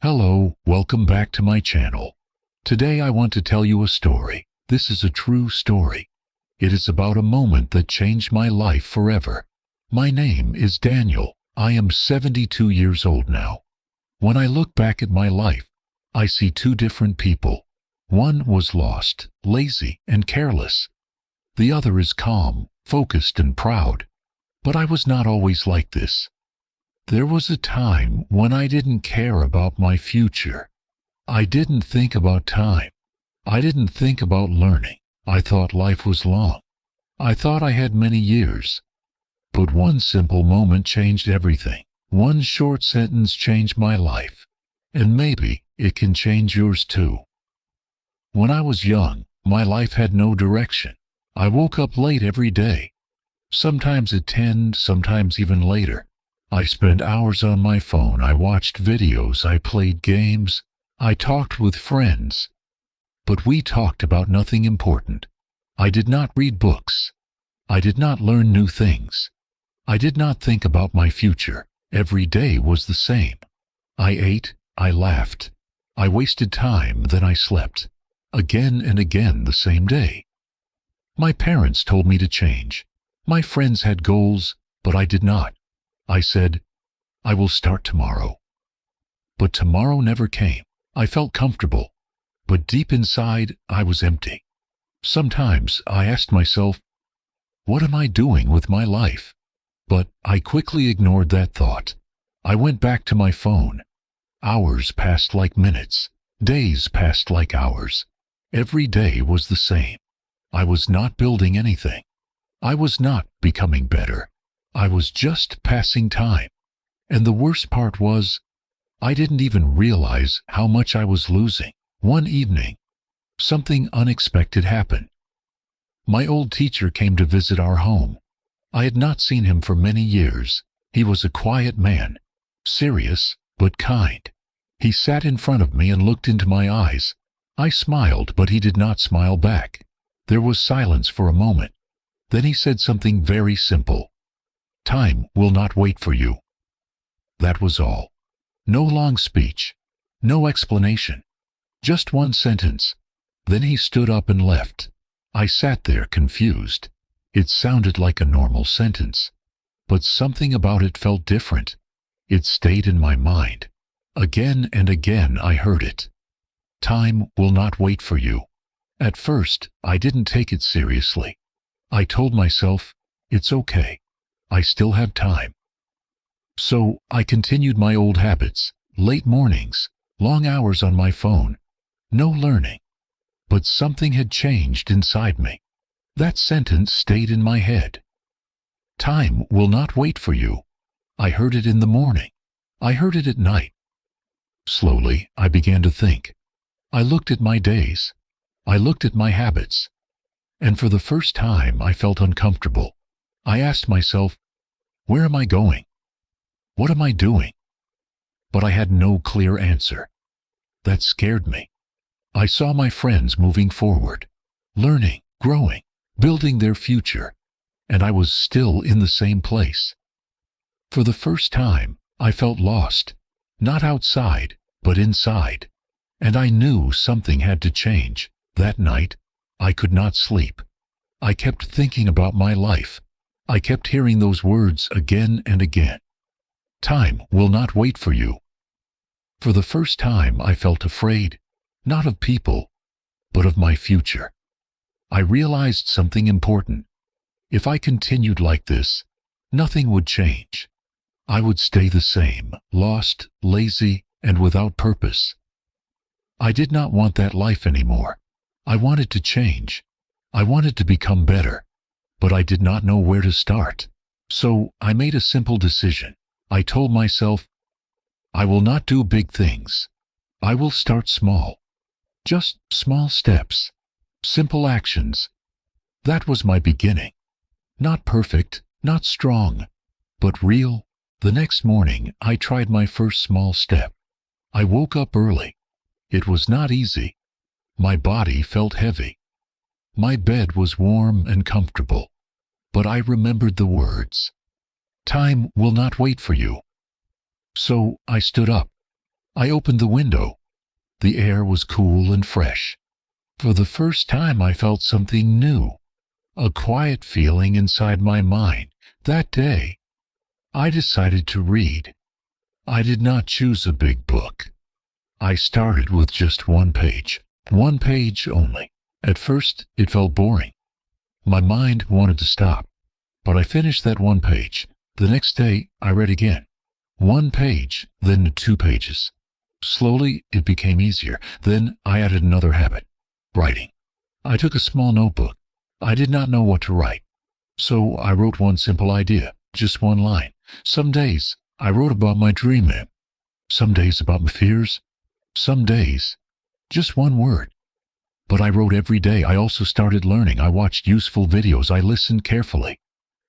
Hello, welcome back to my channel. Today I want to tell you a story. This is a true story. It is about a moment that changed my life forever. My name is Daniel. I am 72 years old now. When I look back at my life, I see two different people. One was lost, lazy, and careless. The other is calm, focused, and proud. But I was not always like this. There was a time when I didn't care about my future. I didn't think about time. I didn't think about learning. I thought life was long. I thought I had many years. But one simple moment changed everything. One short sentence changed my life. And maybe it can change yours too. When I was young, my life had no direction. I woke up late every day. Sometimes at 10, sometimes even later. I spent hours on my phone. I watched videos. I played games. I talked with friends. But we talked about nothing important. I did not read books. I did not learn new things. I did not think about my future. Every day was the same. I ate. I laughed. I wasted time. Then I slept. Again and again the same day. My parents told me to change. My friends had goals, but I did not. I said, I will start tomorrow. But tomorrow never came. I felt comfortable, but deep inside I was empty. Sometimes I asked myself, what am I doing with my life? But I quickly ignored that thought. I went back to my phone. Hours passed like minutes. Days passed like hours. Every day was the same. I was not building anything. I was not becoming better. I was just passing time. And the worst part was, I didn't even realize how much I was losing. One evening, something unexpected happened. My old teacher came to visit our home. I had not seen him for many years. He was a quiet man, serious but kind. He sat in front of me and looked into my eyes. I smiled, but he did not smile back. There was silence for a moment. Then he said something very simple. Time will not wait for you. That was all. No long speech. No explanation. Just one sentence. Then he stood up and left. I sat there confused. It sounded like a normal sentence. But something about it felt different. It stayed in my mind. Again and again I heard it. Time will not wait for you. At first, I didn't take it seriously. I told myself, it's okay. I still have time. So I continued my old habits, late mornings, long hours on my phone, no learning. But something had changed inside me. That sentence stayed in my head. Time will not wait for you. I heard it in the morning. I heard it at night. Slowly, I began to think. I looked at my days. I looked at my habits. And for the first time, I felt uncomfortable. I asked myself, where am I going? What am I doing? But I had no clear answer. That scared me. I saw my friends moving forward, learning, growing, building their future, and I was still in the same place. For the first time, I felt lost, not outside, but inside, and I knew something had to change. That night, I could not sleep. I kept thinking about my life. I kept hearing those words again and again. Time will not wait for you. For the first time, I felt afraid, not of people, but of my future. I realized something important. If I continued like this, nothing would change. I would stay the same, lost, lazy, and without purpose. I did not want that life anymore. I wanted to change. I wanted to become better. But I did not know where to start. So I made a simple decision. I told myself, I will not do big things. I will start small. Just small steps. Simple actions. That was my beginning. Not perfect, not strong, but real. The next morning, I tried my first small step. I woke up early. It was not easy. My body felt heavy. My bed was warm and comfortable. But I remembered the words. Time will not wait for you. So I stood up. I opened the window. The air was cool and fresh. For the first time I felt something new, a quiet feeling inside my mind. That day, I decided to read. I did not choose a big book. I started with just one page only. At first, it felt boring. My mind wanted to stop, but I finished that one page. The next day, I read again. One page, then 2 pages. Slowly, it became easier. Then I added another habit, writing. I took a small notebook. I did not know what to write, so I wrote one simple idea, just one line. Some days, I wrote about my dream. Some days about my fears. Some days, just one word. But I wrote every day. I also started learning. I watched useful videos. I listened carefully.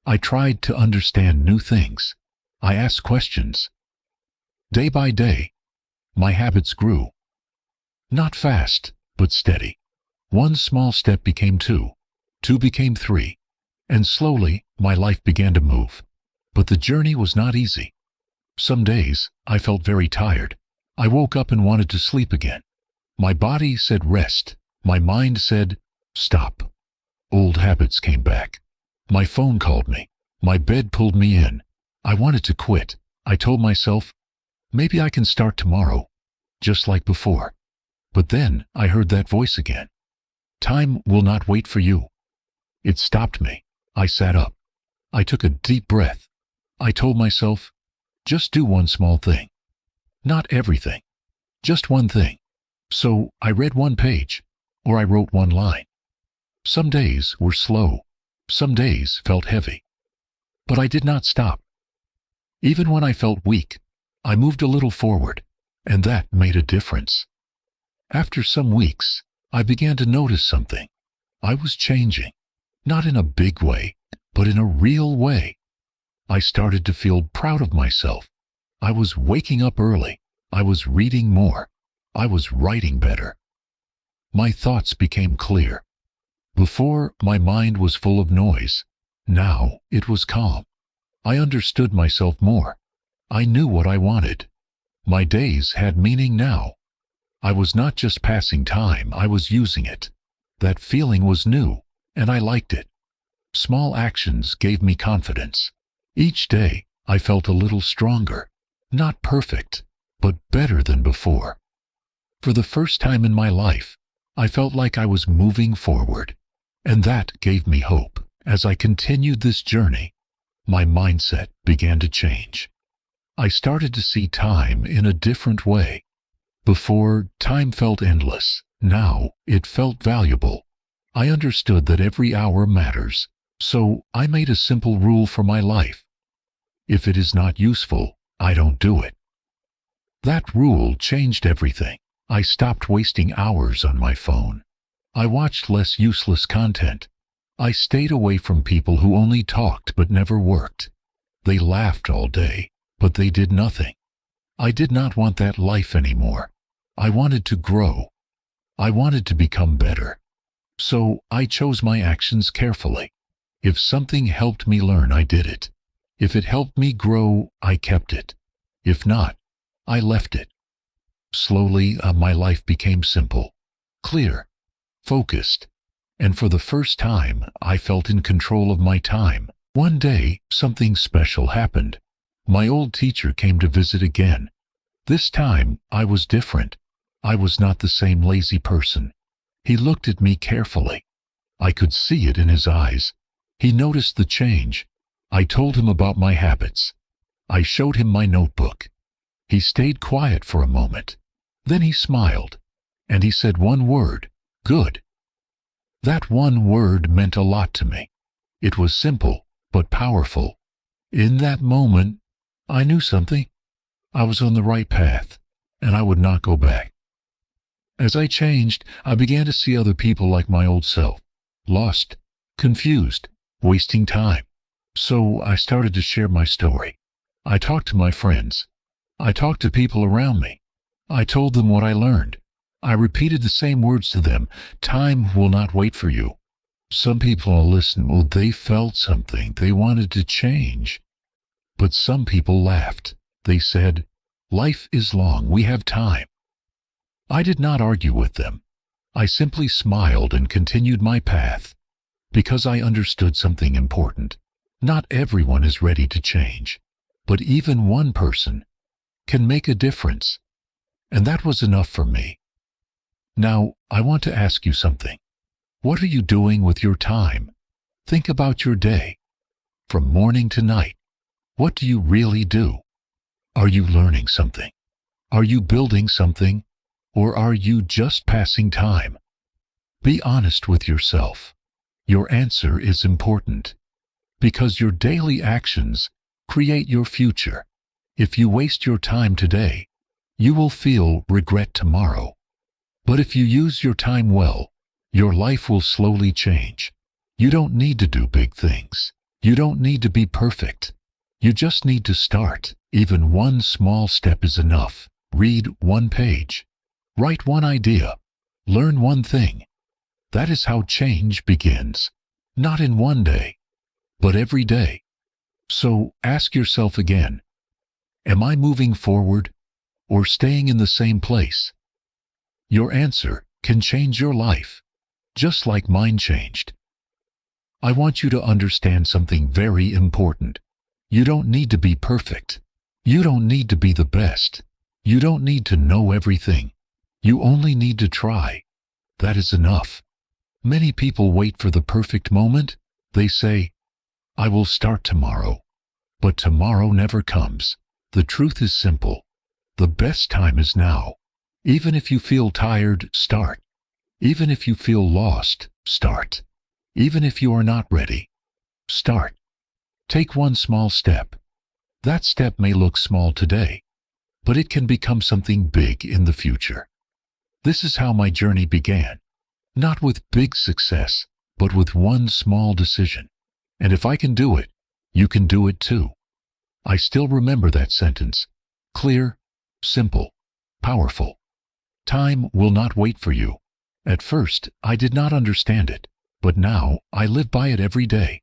I tried to understand new things. I asked questions. Day by day, my habits grew. Not fast, but steady. One small step became two. Two became three. And slowly, my life began to move. But the journey was not easy. Some days, I felt very tired. I woke up and wanted to sleep again. My body said rest. My mind said, stop. Old habits came back. My phone called me. My bed pulled me in. I wanted to quit. I told myself, maybe I can start tomorrow, just like before. But then I heard that voice again. Time will not wait for you. It stopped me. I sat up. I took a deep breath. I told myself, just do one small thing. Not everything. Just one thing. So I read one page, or I wrote one line. Some days were slow. Some days felt heavy. But I did not stop. Even when I felt weak, I moved a little forward, and that made a difference. After some weeks, I began to notice something. I was changing, not in a big way, but in a real way. I started to feel proud of myself. I was waking up early. I was reading more. I was writing better. My thoughts became clear. Before, my mind was full of noise. Now, it was calm. I understood myself more. I knew what I wanted. My days had meaning now. I was not just passing time, I was using it. That feeling was new, and I liked it. Small actions gave me confidence. Each day, I felt a little stronger. Not perfect, but better than before. For the first time in my life, I felt like I was moving forward, and that gave me hope. As I continued this journey, my mindset began to change. I started to see time in a different way. Before, time felt endless. Now, it felt valuable. I understood that every hour matters, so I made a simple rule for my life. If it is not useful, I don't do it. That rule changed everything. I stopped wasting hours on my phone. I watched less useless content. I stayed away from people who only talked but never worked. They laughed all day, but they did nothing. I did not want that life anymore. I wanted to grow. I wanted to become better. So I chose my actions carefully. If something helped me learn, I did it. If it helped me grow, I kept it. If not, I left it. Slowly, my life became simple, clear, focused, and for the first time, I felt in control of my time. One day, something special happened. My old teacher came to visit again. This time, I was different. I was not the same lazy person. He looked at me carefully. I could see it in his eyes. He noticed the change. I told him about my habits. I showed him my notebook. He stayed quiet for a moment. Then he smiled, and he said one word, "Good." That one word meant a lot to me. It was simple, but powerful. In that moment, I knew something. I was on the right path, and I would not go back. As I changed, I began to see other people like my old self, lost, confused, wasting time. So I started to share my story. I talked to my friends. I talked to people around me. I told them what I learned. I repeated the same words to them. Time will not wait for you. Some people listened. Well, they felt something. They wanted to change. But some people laughed. They said, Life is long, we have time. I did not argue with them. I simply smiled and continued my path, because I understood something important. Not everyone is ready to change, but even one person can make a difference. And that was enough for me. Now, I want to ask you something. What are you doing with your time? Think about your day. From morning to night, what do you really do? Are you learning something? Are you building something? Or are you just passing time? Be honest with yourself. Your answer is important, because your daily actions create your future. If you waste your time today, you will feel regret tomorrow. But if you use your time well, your life will slowly change. You don't need to do big things. You don't need to be perfect. You just need to start. Even one small step is enough. Read one page. Write one idea. Learn one thing. That is how change begins. Not in one day, but every day. So ask yourself again, am I moving forward or staying in the same place? Your answer can change your life, just like mine changed. I want you to understand something very important. You don't need to be perfect. You don't need to be the best. You don't need to know everything. You only need to try. That is enough. Many people wait for the perfect moment. They say, I will start tomorrow. But tomorrow never comes. The truth is simple. The best time is now. Even if you feel tired, start. Even if you feel lost, start. Even if you are not ready, start. Take one small step. That step may look small today, but it can become something big in the future. This is how my journey began. Not with big success, but with one small decision. And if I can do it, you can do it too. I still remember that sentence. Clear, simple, powerful. Time will not wait for you. At first, I did not understand it, but now I live by it every day.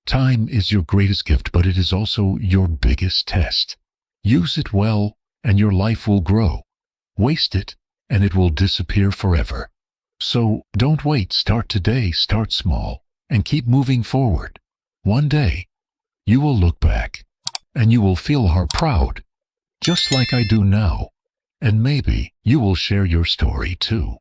Time is your greatest gift, but it is also your biggest test. Use it well, and your life will grow. Waste it, and it will disappear forever. So don't wait. Start today, start small, and keep moving forward. One day, you will look back, and you will feel proud, just like I do now. And maybe you will share your story too.